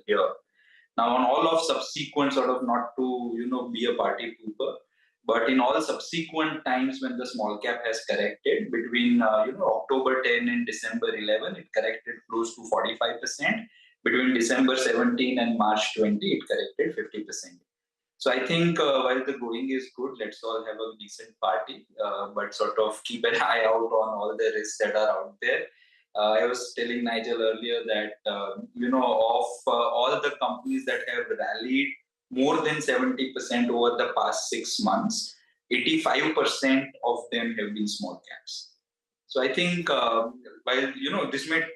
here. Now, on all of subsequent sort of not to, be a party pooper, but in all subsequent times when the small cap has corrected between, October 10 and December 11, it corrected close to 45%. Between December 17 and March 20, it corrected 50%. So I think while the going is good, let's all have a decent party, but sort of keep an eye out on all the risks that are out there. I was telling Nigel earlier that, of all the companies that have rallied more than 70% over the past 6 months, 85% of them have been small caps. So I think while,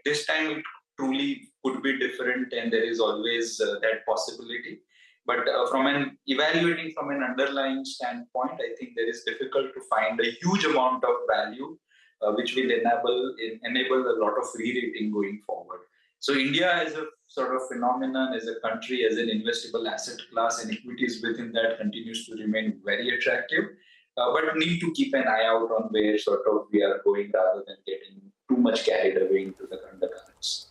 this time it truly could be different and there is always that possibility. But evaluating from an underlying standpoint, I think there is difficult to find a huge amount of value which will enable a lot of re-rating going forward. So India as a sort of phenomenon, as a country, as an investable asset class, and equities within that continues to remain very attractive, but need to keep an eye out on where sort of we are going rather than getting too much carried away into the undercurrents.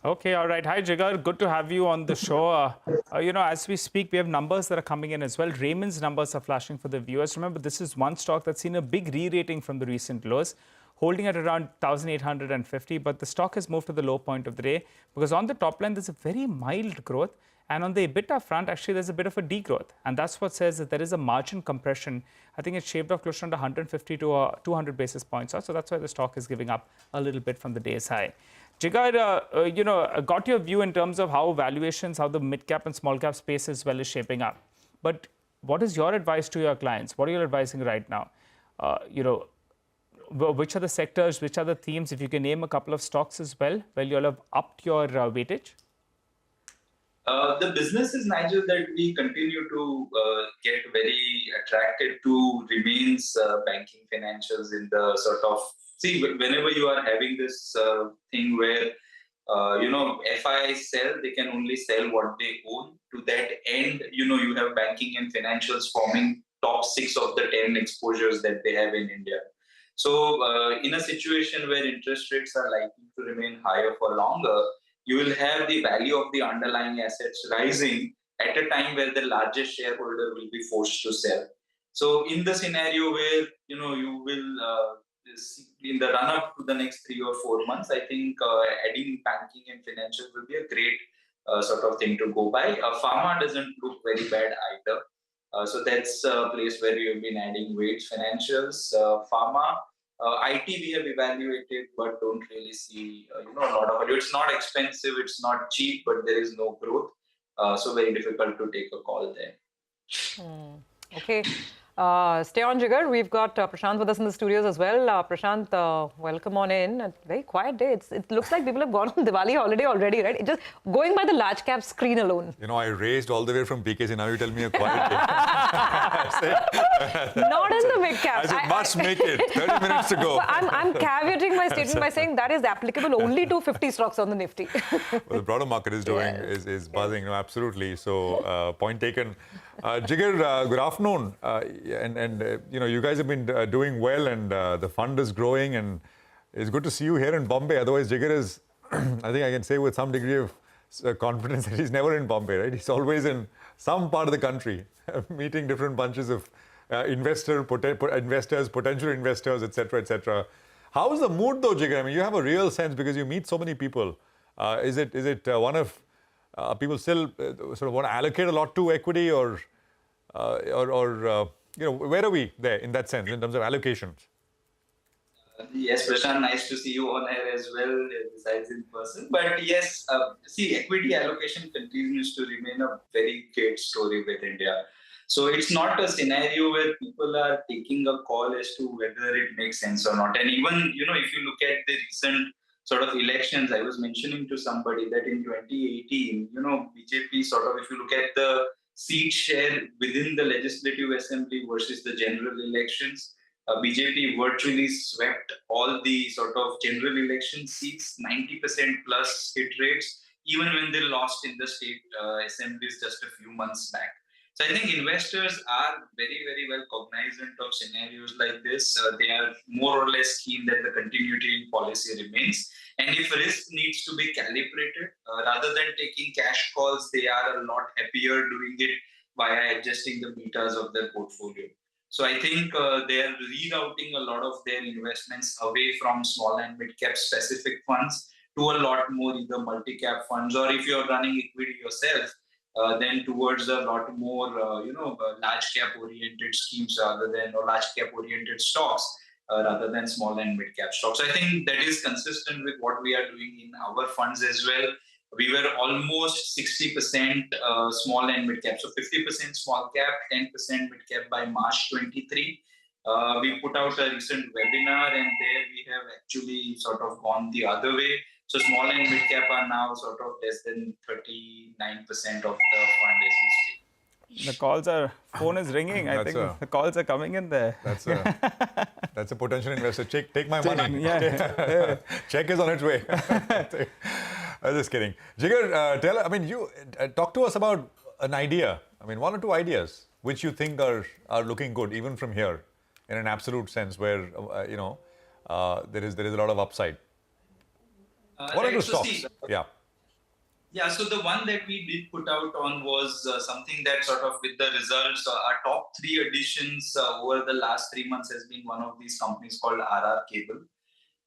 Okay, all right. Hi, Jigar. Good to have you on the show. As we speak, we have numbers that are coming in as well. Raymond's numbers are flashing for the viewers. Remember, this is one stock that's seen a big re-rating from the recent lows, holding at around 1,850. But the stock has moved to the low point of the day because on the top line, there's a very mild growth. And on the EBITDA front, actually, there's a bit of a degrowth. And that's what says that there is a margin compression. I think it's shaved off close to under 150 to 200 basis points. So that's why the stock is giving up a little bit from the day's high. Jigar, got your view in terms of how valuations, how the mid-cap and small-cap space as well is shaping up. But what is your advice to your clients? What are you advising right now? Which are the sectors, which are the themes? If you can name a couple of stocks as well, you'll have upped your weightage. The businesses, Nigel, that we continue to get very attracted to remains banking financials in the sort of, whenever you are having this thing where, FIs sell, they can only sell what they own. To that end, you have banking and financials forming top 6 of the 10 exposures that they have in India. So in a situation where interest rates are likely to remain higher for longer, you will have the value of the underlying assets rising at a time where the largest shareholder will be forced to sell. So in the scenario where, you will, in the run-up to the next 3 or 4 months, I think adding banking and financial will be a great sort of thing to go by. Pharma doesn't look very bad either. So that's a place where we have been adding weights, financials, pharma. IT we have evaluated, but don't really see a lot of value. It's not expensive, it's not cheap, but there is no growth. So very difficult to take a call there. Okay. Stay on, Jigar. We've got Prashant with us in the studios as well. Prashant, welcome on in. A very quiet day. It looks like people have gone on Diwali holiday already, right? Just going by the large cap screen alone. I raced all the way from PKC. Now you tell me a quiet day. Not in the mid cap. I said, must make it. 30 minutes to go. I'm caveating my statement by saying that is applicable only to 50 stocks on the Nifty. Well, the broader market is doing is buzzing. No, absolutely. So point taken. Jigar, good afternoon. You guys have been doing well, and the fund is growing, and it's good to see you here in Bombay. Otherwise, Jigar is, I think I can say with some degree of confidence that he's never in Bombay, right? He's always in some part of the country, meeting different bunches of investors, potential investors, etc., etc. How is the mood, though, Jigar? I mean, you have a real sense because you meet so many people. Is it one of people still sort of want to allocate a lot to equity, or where are we there in that sense in terms of allocations? Yes, Prashant, nice to see you on air as well, besides in person. But yes, equity allocation continues to remain a very great story with India. So it's not a scenario where people are taking a call as to whether it makes sense or not. And even, if you look at the recent sort of elections, I was mentioning to somebody that in 2018, BJP sort of, if you look at the seat share within the Legislative Assembly versus the general elections, BJP virtually swept all the sort of general election seats, 90% plus hit rates, even when they lost in the state assemblies just a few months back. So I think investors are very, very well cognizant of scenarios like this. They are more or less keen that the continuity in policy remains. And if risk needs to be calibrated, rather than taking cash calls, they are a lot happier doing it via adjusting the betas of their portfolio. So I think they are rerouting a lot of their investments away from small and mid-cap specific funds to a lot more either multi-cap funds, or if you're running equity yourself, then towards a lot more, large cap oriented schemes rather than, or large cap oriented stocks rather than small and mid cap stocks. So I think that is consistent with what we are doing in our funds as well. We were almost 60% small and mid cap, so 50% small cap, 10% mid cap by March 23. We put out a recent webinar, and there we have actually sort of gone the other way. So small and mid cap are now sort of less than 39% of the fund as we speak. The calls are, phone is ringing. I think the calls are coming in there. That's a potential investor. Take my money. Yeah. Check is on its way. I'm just kidding. Jigar, you talk to us about an idea. One or two ideas which you think are looking good even from here, in an absolute sense, where there is a lot of upside. What are the stocks? Yeah, so the one that we did put out on was something that sort of with the results, our top 3 additions over the last 3 months has been one of these companies called RR Cable.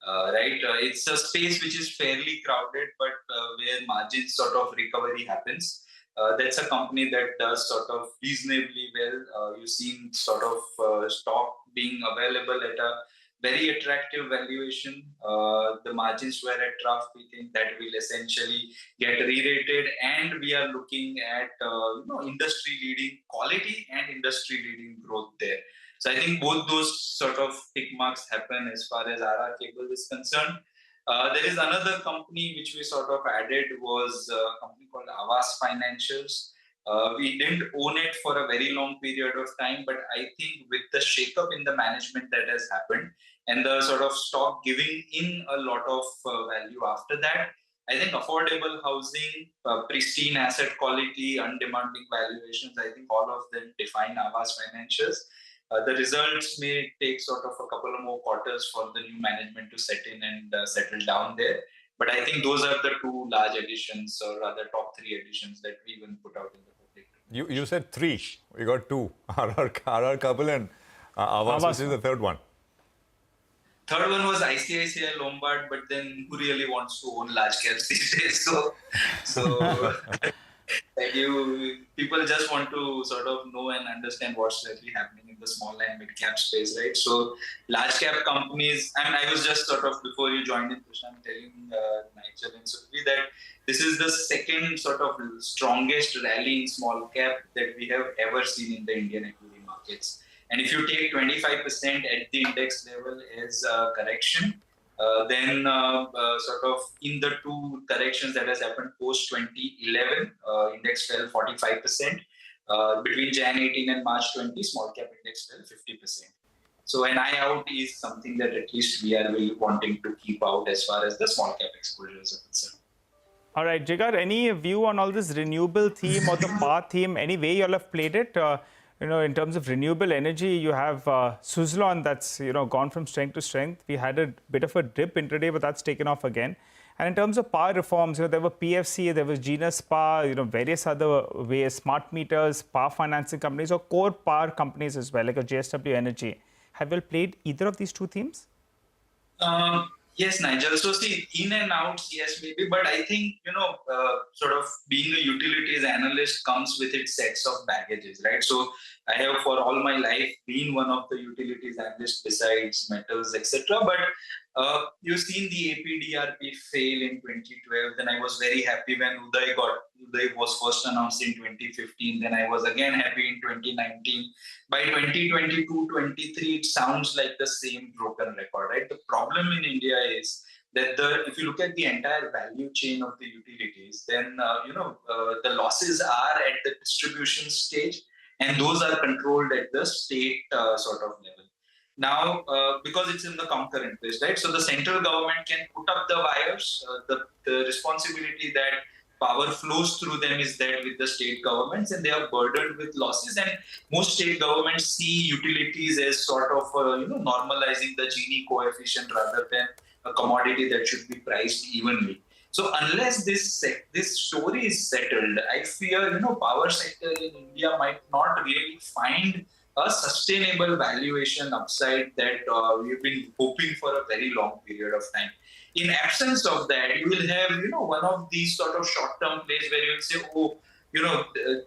It's a space which is fairly crowded, but where margins sort of recovery happens. That's a company that does sort of reasonably well. You've seen sort of stock being available at a very attractive valuation. The margins were at trough. We think that will essentially get re-rated, and we are looking at industry-leading quality and industry-leading growth there. So I think both those sort of tick marks happen as far as RR Cable is concerned. There is another company which we sort of added, was a company called Aavas Financials. We didn't own it for a very long period of time, but I think with the shakeup in the management that has happened and the sort of stock giving in a lot of value after that, I think affordable housing, pristine asset quality, undemanding valuations, I think all of them define Aavas Financials. The results may take sort of a couple of more quarters for the new management to set in and settle down there. But I think those are the 2 large additions, or rather top 3 additions that we even put out in the public. You said 3. We got 2. RR Cable and Aavas, which is the third one. Third one was ICICI Lombard, but then who really wants to own large caps these days? So people just want to sort of know and understand what's really happening in the small and mid cap space, right? So large cap companies, and I was just sort of, before you joined in, Prashant, telling Nigel and Sukhvi that this is the second sort of strongest rally in small cap that we have ever seen in the Indian equity markets. And if you take 25% at the index level as a correction, then sort of in the 2 corrections that has happened post 2011, index fell 45%. Between Jan 18 and March 20, small cap index fell 50%. So an eye out is something that at least we are really wanting to keep out as far as the small cap exposures are concerned. All right, Jigar, any view on all this renewable theme or the power theme? Any way you all have played it? In terms of renewable energy, you have Suzlon that's, gone from strength to strength. We had a bit of a dip intraday, but that's taken off again. And in terms of power reforms, there were PFC, there was Genus Power, various other ways, smart meters, power financing companies, or core power companies as well, like a JSW Energy. Have you all played either of these 2 themes? Yes, Nigel. So see, in and outs, yes, maybe. But I think, sort of being a utilities analyst comes with its sets of baggages, right? So I have for all my life been one of the utilities analysts besides metals, etc. But you've seen the APDRP fail in 2012. Then I was very happy when Uday was first announced in 2015. Then I was again happy in 2019. By 2022-23, it sounds like the same broken record, right? The problem in India is that if you look at the entire value chain of the utilities, then the losses are at the distribution stage, and those are controlled at the state sort of level. Now, because it's in the concurrent list, right? So the central government can put up the wires. The responsibility that power flows through them is that with the state governments, and they are burdened with losses. And most state governments see utilities as sort of normalizing the Gini coefficient rather than a commodity that should be priced evenly. So unless this story is settled, I fear power sector in India might not really find a sustainable valuation upside that we've been hoping for a very long period of time. In absence of that, you will have one of these sort of short-term plays where you'll say, oh,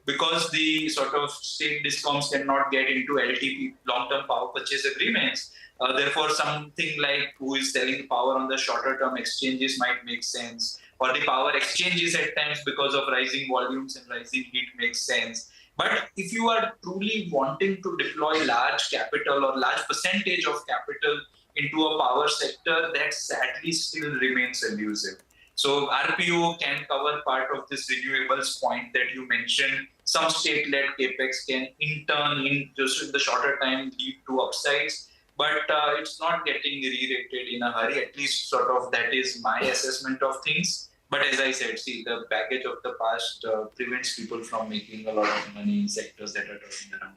because the sort of state discoms cannot get into LTP, long-term power purchase agreements, therefore something like who is selling power on the shorter-term exchanges might make sense, or the power exchanges at times because of rising volumes and rising heat makes sense. But if you are truly wanting to deploy large capital or large percentage of capital into a power sector, that sadly still remains elusive. So RPO can cover part of this renewables point that you mentioned. Some state-led capex can in turn, in just in the shorter time, lead to upsides. But it's not getting re-rated in a hurry. At least sort of that is my assessment of things. But as I said, see, the baggage of the past prevents people from making a lot of money in sectors that are turning around.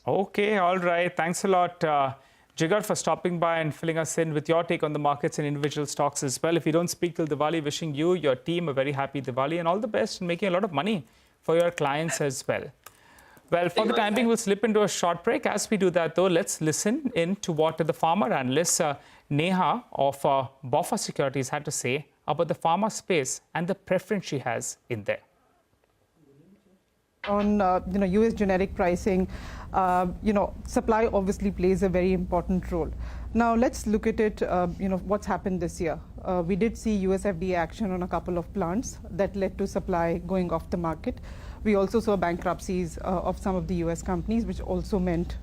Okay, all right. Thanks a lot, Jigar, for stopping by and filling us in with your take on the markets and individual stocks as well. If you don't speak till Diwali, wishing you, your team a very happy Diwali and all the best in making a lot of money for your clients as well. Well, for the time being, we'll slip into a short break. As we do that, though, let's listen in to what the pharma analyst Neha of BofA Securities had to say about the pharma space and the preference she has in there. On US generic pricing, supply obviously plays a very important role. Now let's look at it, what's happened this year. We did see US FDA action on a couple of plants that led to supply going off the market. We also saw bankruptcies of some of the US companies, which also meant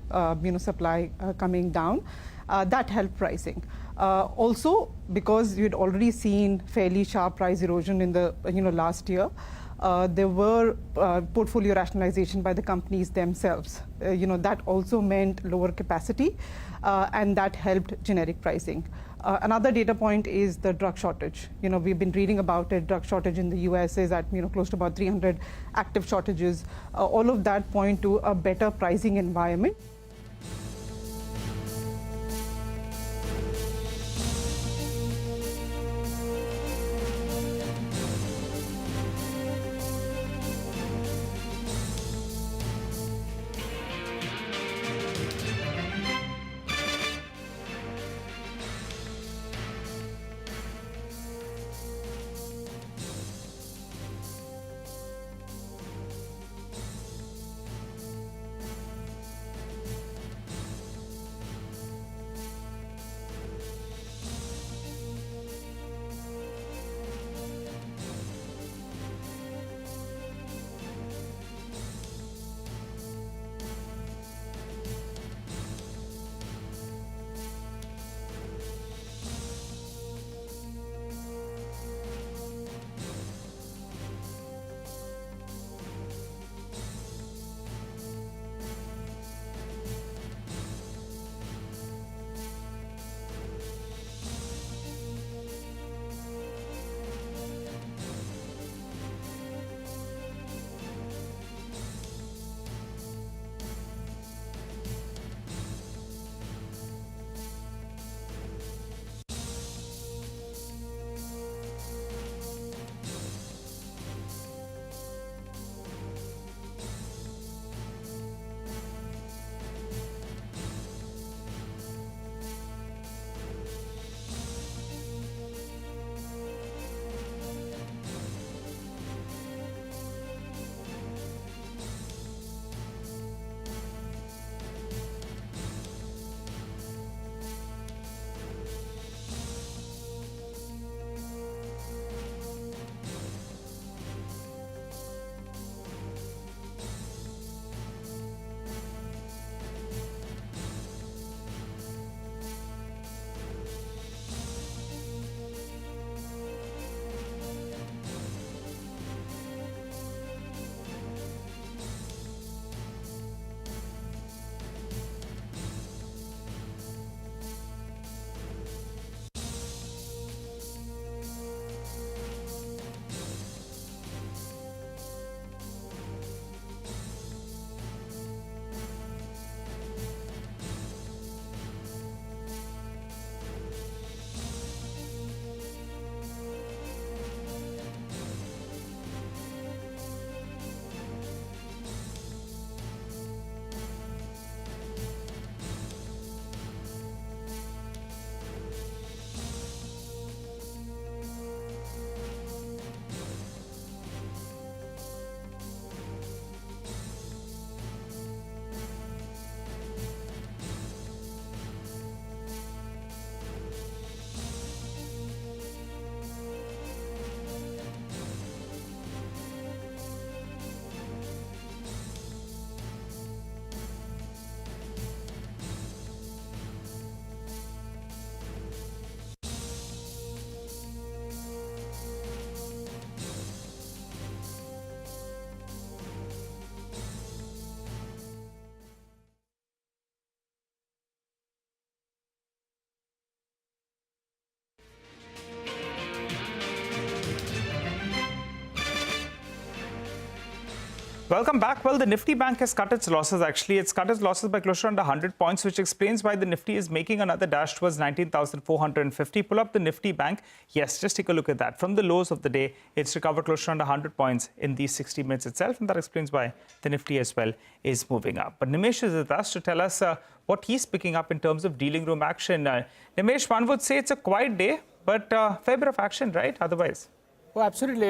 supply coming down. That helped pricing. Also, because you'd already seen fairly sharp price erosion in the last year, there were portfolio rationalization by the companies themselves. That also meant lower capacity, and that helped generic pricing. Another data point is the drug shortage. We've been reading about it. Drug shortage in the US is at close to about 300 active shortages. All of that point to a better pricing environment. Welcome back. Well, the Nifty Bank has cut its losses, actually. It's cut its losses by close to under 100 points, which explains why the Nifty is making another dash towards 19,450. Pull up the Nifty Bank. Yes, just take a look at that. From the lows of the day, it's recovered close to under 100 points in these 60 minutes itself. And that explains why the Nifty as well is moving up. But Nimesh is with us to tell us what he's picking up in terms of dealing room action. Nimesh, one would say it's a quiet day, but fair bit of action, right? Otherwise. Oh, absolutely.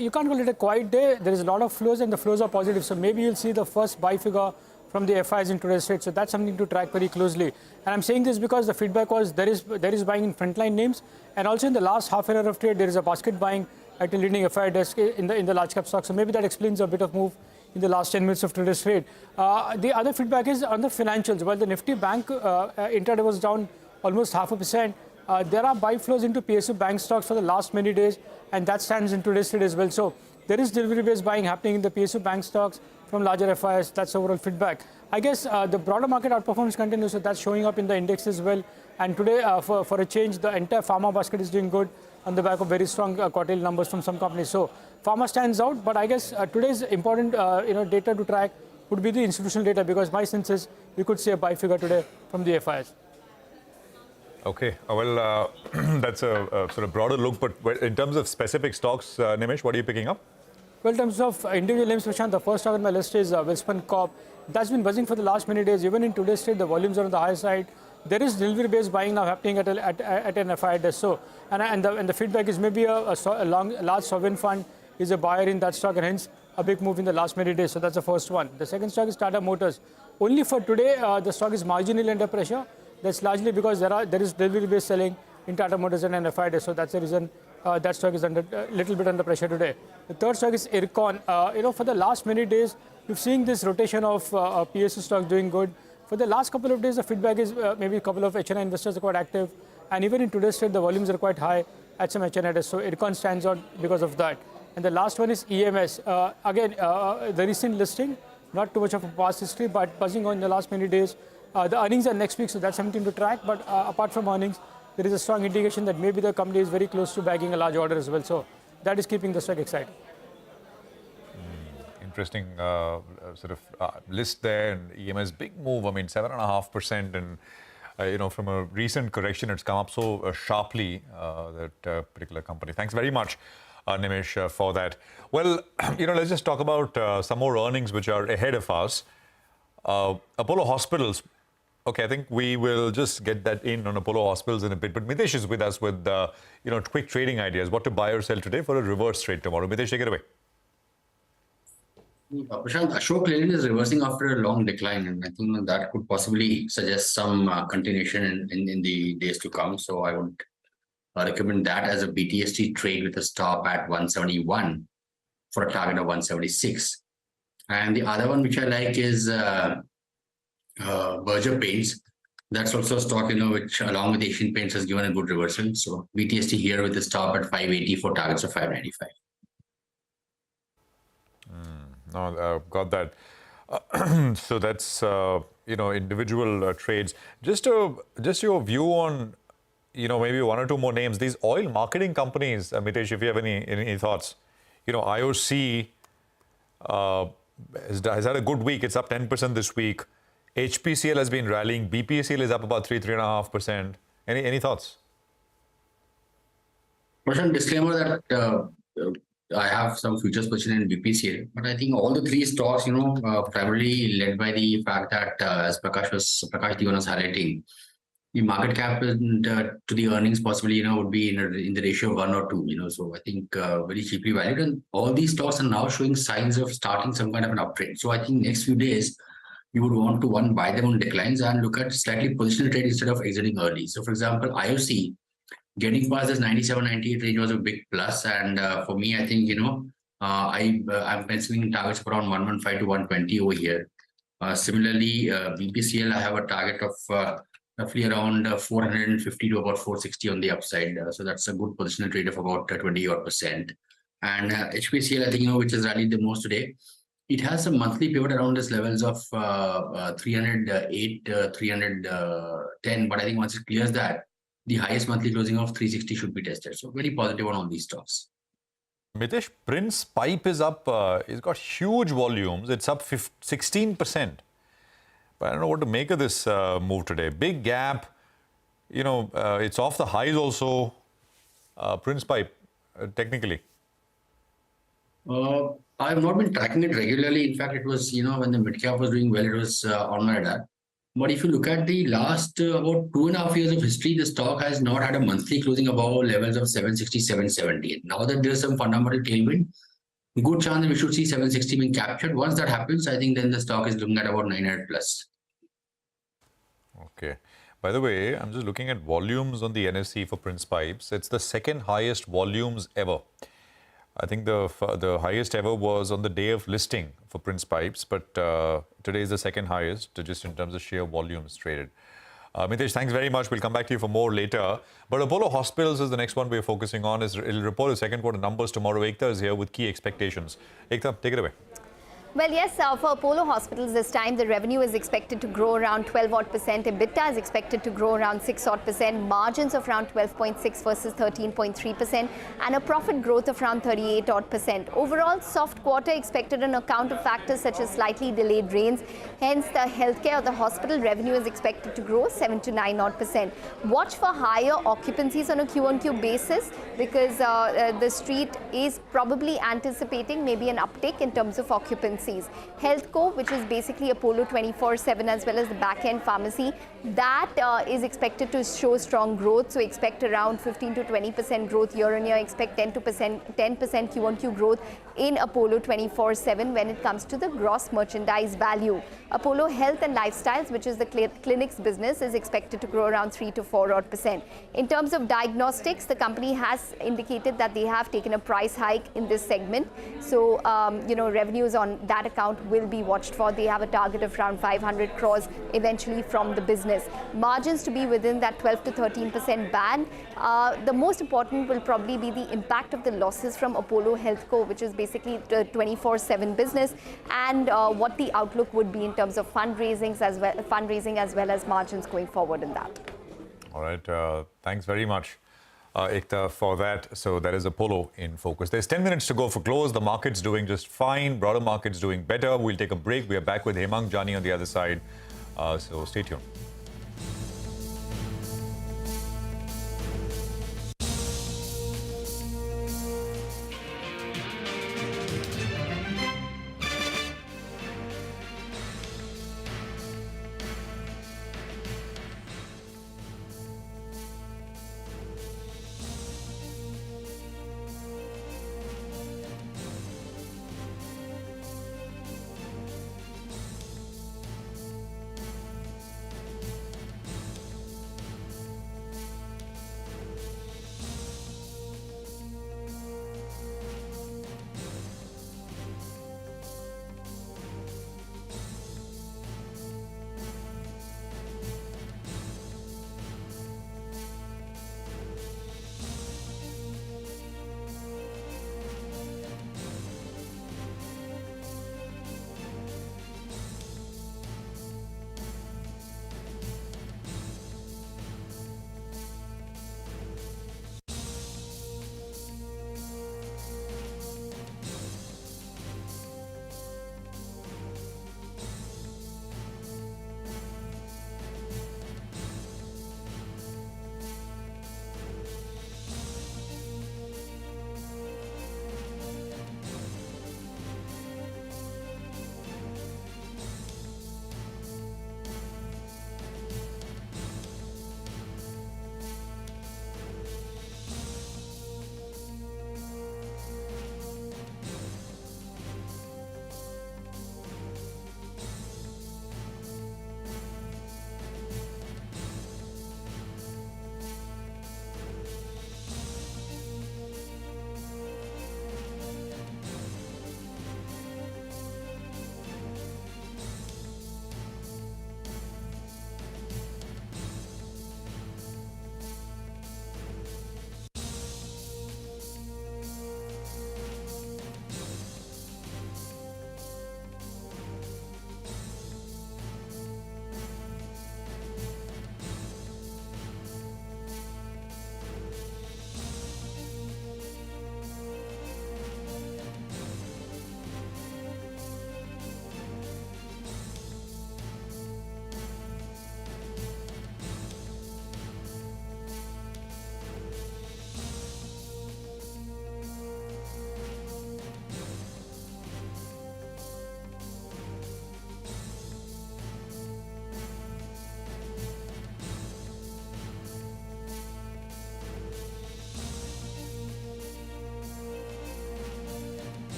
You can't call it a quiet day. There is a lot of flows and the flows are positive. So maybe you'll see the first buy figure from the FIs in today's trade. So that's something to track very closely. And I'm saying this because the feedback was there is buying in frontline names. And also in the last half an hour of trade, there is a basket buying at a leading FI desk in the large cap stock. So maybe that explains a bit of move in the last 10 minutes of today's trade. The other feedback is on the financials. While the Nifty Bank intraday was down almost 0.5%, there are buy flows into PSU bank stocks for the last many days, and that stands in today's trade as well. So there is delivery-based buying happening in the PSU bank stocks from larger FIs. That's overall feedback. I guess the broader market outperforms continues, so that's showing up in the index as well. And today, for a change, the entire pharma basket is doing good on the back of very strong quarterly numbers from some companies. So pharma stands out, but I guess today's important data to track would be the institutional data, because my sense is you could see a buy figure today from the FIs. Okay, well, that's a sort of broader look, but in terms of specific stocks, Nimesh, what are you picking up? Well, in terms of individual names, Prashant, the first stock on my list is Welspun Corp. That's been buzzing for the last many days. Even in today's trade, the volumes are on the higher side. There is delivery-based buying now happening at an FI desk. So, and the feedback is maybe a large sovereign fund is a buyer in that stock, and hence a big move in the last many days. So that's the first one. The second stock is Tata Motors. Only for today, the stock is marginally under pressure. That's largely because there is delivery-based selling in Tata Motors and NFI. So that's the reason that stock is under a little bit under pressure today. The third stock is Ircon. For the last many days, you've seen this rotation of PSU stocks doing good. For the last couple of days, the feedback is maybe a couple of HNI investors are quite active. And even in today's trade, the volumes are quite high at some HNI. So Ircon stands out because of that. And the last one is EMS. Again, the recent listing, not too much of a past history, but buzzing on the last many days. The earnings are next week, so that's something to track. But apart from earnings, there is a strong indication that maybe the company is very close to bagging a large order as well. So that is keeping the stock excited. Interesting sort of list there, and EMS big move. I mean, 7.5%, and from a recent correction, it's come up so sharply. That particular company. Thanks very much, Nimesh, for that. Well, let's just talk about some more earnings which are ahead of us. Apollo Hospitals. Okay, I think we will just get that in on Apollo Hospitals in a bit. But Mitesh is with us with quick trading ideas. What to buy or sell today for a reverse trade tomorrow. Mitesh, take it away. Prashant, Ashok Leyland is reversing after a long decline, and I think that could possibly suggest some continuation in the days to come. So I would recommend that as a BTST trade with a stop at 171 for a target of 176. And the other one which I like is Berger Paints. That's also a stock, which along with Asian Paints has given a good reversal. So BTST here with a stop at 580 for targets of 595. No, got that. So that's individual trades. Just your view on maybe one or two more names. These oil marketing companies, Mitesh, if you have any thoughts. IOC has had a good week. It's up 10% this week. HPCL has been rallying. BPCL is up about 3.5%. Any thoughts? Prashant, disclaimer that I have some futures position in BPCL, but I think all the three stocks, primarily led by the fact that as Prakash Diwan was highlighting, the market cap to the earnings possibly, would be in the ratio of 1 or 2, so I think very cheaply valued. And all these stocks are now showing signs of starting some kind of an uptrend. So I think next few days, you would want to buy them on declines and look at slightly positional trade instead of exiting early. So for example, IOC, getting past this 97-98 range was a big plus. And for me, I think, I'm penciling targets around 115 to 120 over here. Similarly, BPCL, I have a target of roughly around 450 to about 460 on the upside. So that's a good positional trade of about 20%. And HPCL, I think, which has rallied the most today, it has a monthly pivot around these levels of 308, 310. But I think once it clears that, the highest monthly closing of 360 should be tested. So very positive on all these stocks. Mitesh, Prince Pipe is up. It's got huge volumes. It's up 16%. But I don't know what to make of this move today. Big gap. You know, it's off the highs also. Prince Pipe, technically. I have not been tracking it regularly. In fact, it was, when the midcap was doing well, it was on my radar. But if you look at the last about 2.5 years of history, the stock has not had a monthly closing above levels of 760, 770. Now that there's some fundamental tailwind, good chance that we should see 760 being captured. Once that happens, I think then the stock is looking at about 900 plus. Okay. By the way, I'm just looking at volumes on the NSE for Prince Pipes. It's the second highest volumes ever. I think the highest ever was on the day of listing for Prince Pipes, but today is the second highest, just in terms of sheer volumes traded. Mitesh, thanks very much. We'll come back to you for more later. But Apollo Hospitals is the next one we're focusing on. It'll report the second quarter numbers tomorrow. Ekta is here with key expectations. Ekta, take it away. Well, yes, for Apollo Hospitals this time, the revenue is expected to grow around 12-odd%. EBITDA is expected to grow around 6-odd%. Margins of around 12.6 versus 13.3%. And a profit growth of around 38-odd%. Overall, soft quarter expected on account of factors such as slightly delayed rains. Hence, the healthcare or the hospital revenue is expected to grow 7 to 9-odd%. Watch for higher occupancies on a Q-on-Q basis because the street is probably anticipating maybe an uptick in terms of occupancy. Healthco, which is basically Apollo 24/7 as well as the back-end pharmacy, that is expected to show strong growth. So expect around 15 to 20% growth year on year. Expect 10% Q-on-Q growth in Apollo 24/7 when it comes to the gross merchandise value. Apollo Health and Lifestyles, which is the clinics business, is expected to grow around 3 to 4-odd%. In terms of diagnostics, the company has indicated that they have taken a price hike in this segment. So, revenues on that account will be watched for. They have a target of around 500 crores eventually from the business. Margins to be within that 12 to 13% band. The most important will probably be the impact of the losses from Apollo Healthco, which is basically the 24/7 business, and what the outlook would be in terms of fundraising as well as margins going forward in that. All right. Thanks very much, Ekta, for that. So that is Apollo in focus. There's 10 minutes to go for close. The market's doing just fine. Broader market's doing better. We'll take a break. We are back with Hemang Jani on the other side. So stay tuned.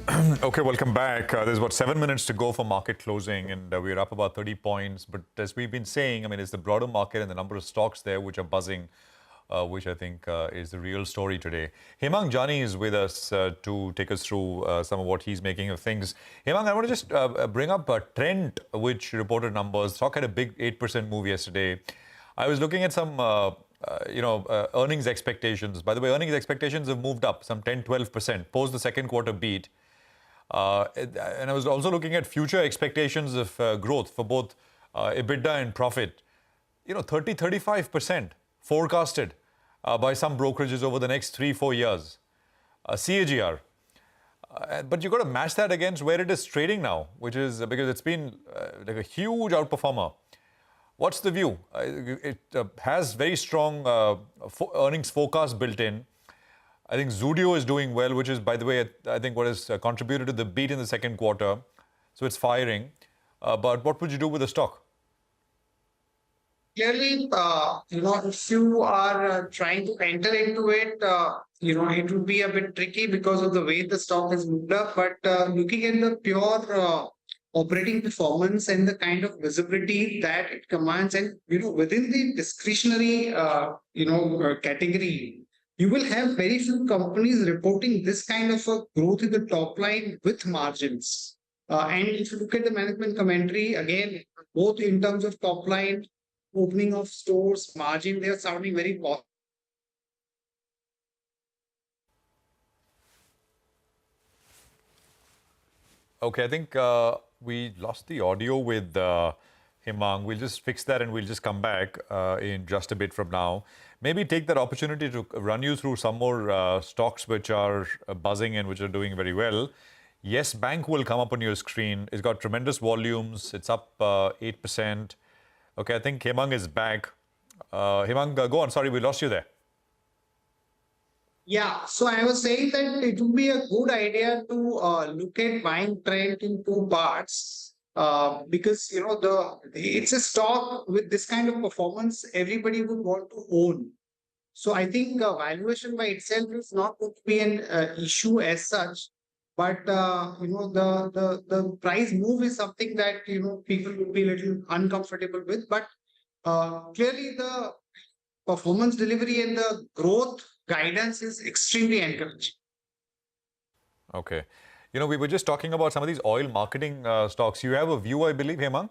Okay, welcome back. There's about 7 minutes to go for market closing, and we're up about 30 points. But as we've been saying, I mean, it's the broader market and the number of stocks there which are buzzing, which I think is the real story today. Hemang Jani is with us to take us through some of what he's making of things. Hemang, I want to just bring up Trent, which reported numbers. Stock had a big 8% move yesterday. I was looking at some earnings expectations. By the way, earnings expectations have moved up some 10-12% post the second quarter beat. And I was also looking at future expectations of growth for both EBITDA and profit. 30-35% forecasted by some brokerages over the next 3-4 years. CAGR. But you've got to match that against where it is trading now, which is because it's been like a huge outperformer. What's the view? It has very strong earnings forecast built in. I think Zudio is doing well, which is, by the way, I think what has contributed to the beat in the second quarter. So it's firing. But what would you do with the stock? Clearly, if you are trying to enter into it, it would be a bit tricky because of the way the stock has moved up. But looking at the pure operating performance and the kind of visibility that it commands, and within the discretionary, category, you will have very few companies reporting this kind of a growth in the top line with margins. And if you look at the management commentary, again, both in terms of top line, opening of stores, margin, they are sounding very positive. Okay, I think we lost the audio with Hemang. We'll just fix that and we'll just come back in just a bit from now. Maybe take that opportunity to run you through some more stocks which are buzzing and which are doing very well. Yes Bank will come up on your screen. It's got tremendous volumes. It's up 8%. Okay, I think Hemang is back. Hemang, go on. Sorry, we lost you there. Yeah, so I was saying that it would be a good idea to look at buying Trent in two parts. Because it's a stock with this kind of performance everybody would want to own. So I think valuation by itself is not going to be an issue as such, but the price move is something that people will be a little uncomfortable with. But clearly the performance delivery and the growth guidance is extremely encouraging. Okay. We were just talking about some of these oil marketing stocks. You have a view, I believe, Hemang?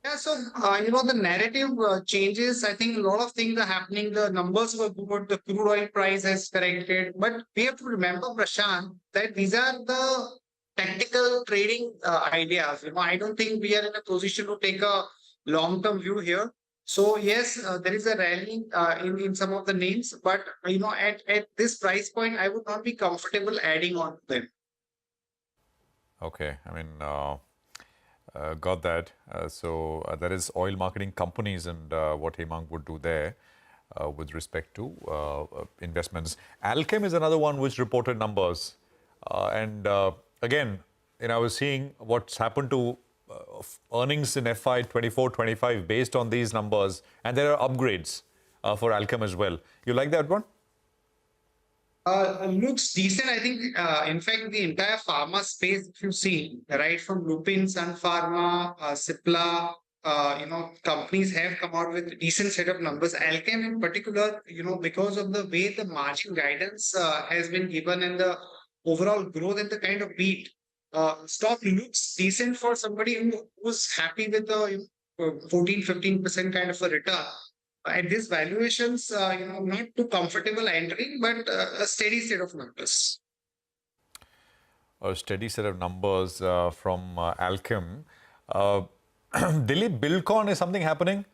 Yeah, so, the narrative changes. I think a lot of things are happening. The numbers were good. The crude oil price has corrected. But we have to remember, Prashant, that these are the tactical trading ideas. I don't think we are in a position to take a long-term view here. So yes, there is a rally in some of the names, but at this price point, I would not be comfortable adding on to them. Okay, I mean, got that. So that is oil marketing companies and what Hemang would do there with respect to investments. Alchem is another one which reported numbers, and again, I was seeing what's happened to earnings in FY 24-25 based on these numbers, and there are upgrades for Alchem as well. You like that one? Looks decent. I think, in fact, the entire pharma space, if you see, right from Lupin, Sun Pharma, Cipla, companies have come out with a decent set of numbers. Alchem in particular, because of the way the margin guidance has been given and the overall growth and the kind of beat, stock looks decent for somebody who's happy with the 14-15% kind of a return. At these valuations, not too comfortable entering, but a steady set of numbers. A steady set of numbers from Alchem. Delhi Buildcon, is something happening?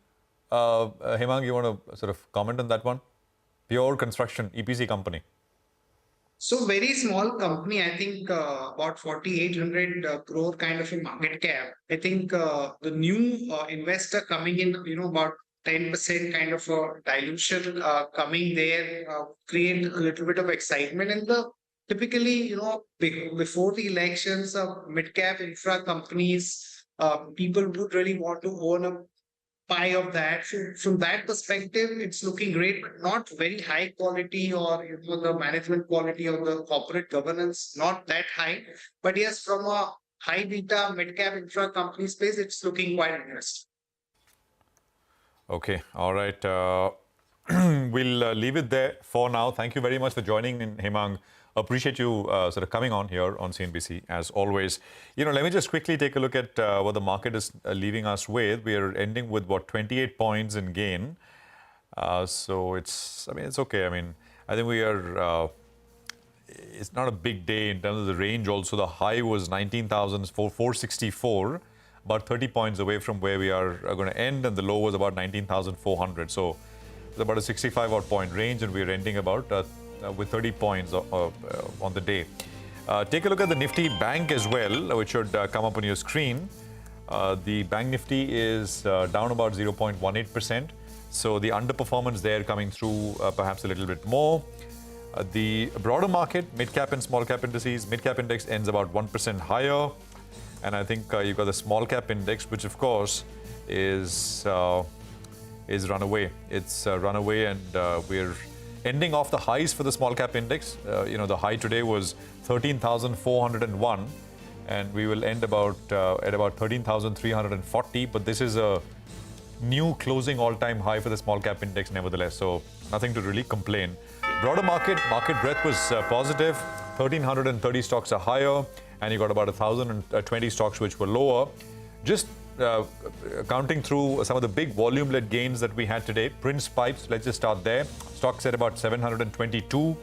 Hemang, you want to sort of comment on that one? Pure construction, EPC company. So very small company, I think about 4,800 crore kind of a market cap. I think the new investor coming in, about 10% kind of a dilution coming there, create a little bit of excitement. And typically, before the elections, mid-cap infra companies, people would really want to own a pie of that. So from that perspective, it's looking great, but not very high quality, or the management quality or the corporate governance, not that high. But yes, from a high beta mid-cap infra company space, it's looking quite interesting. Okay, all right. We'll leave it there for now. Thank you very much for joining in, Hemang. Appreciate you sort of coming on here on CNBC, as always. Let me just quickly take a look at what the market is leaving us with. We are ending with, 28 points in gain. So it's okay. I think we are, it's not a big day in terms of the range also. The high was 19,464, about 30 points away from where we are going to end, and the low was about 19,400. So it's about a 65-odd point range, and we're ending about with 30 points on the day. Take a look at the Nifty Bank as well, which should come up on your screen. The Bank Nifty is down about 0.18%. So the underperformance there coming through perhaps a little bit more. The broader market, mid-cap and small-cap indices, Midcap Index ends about 1% higher. And I think you've got the small-cap index, which of course is runaway. It's runaway, and we're ending off the highs for the small-cap index. The high today was 13,401, and we will end about at about 13,340. But this is a new closing all-time high for the small-cap index, nevertheless. So nothing to really complain. Broader market breadth was positive. 1,330 stocks are higher, and you got about 1,020 stocks which were lower. Just counting through some of the big volume-led gains that we had today. Prince Pipes, let's just start there. Stocks at about 722.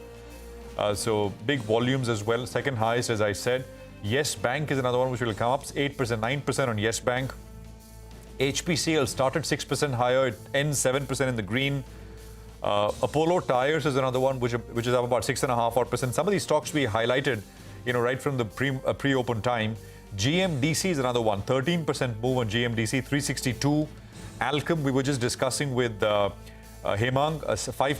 So big volumes as well. Second highest, as I said. Yes Bank is another one which will come up. 8%, 9% on Yes Bank. HPCL started 6% higher. It ends 7% in the green. Apollo Tyres is another one which is up about 6.5%. Some of these stocks we highlighted, right from the pre-open time. GMDC is another one, 13% move on GMDC, 362. Alchem, we were just discussing with Hemang, 5%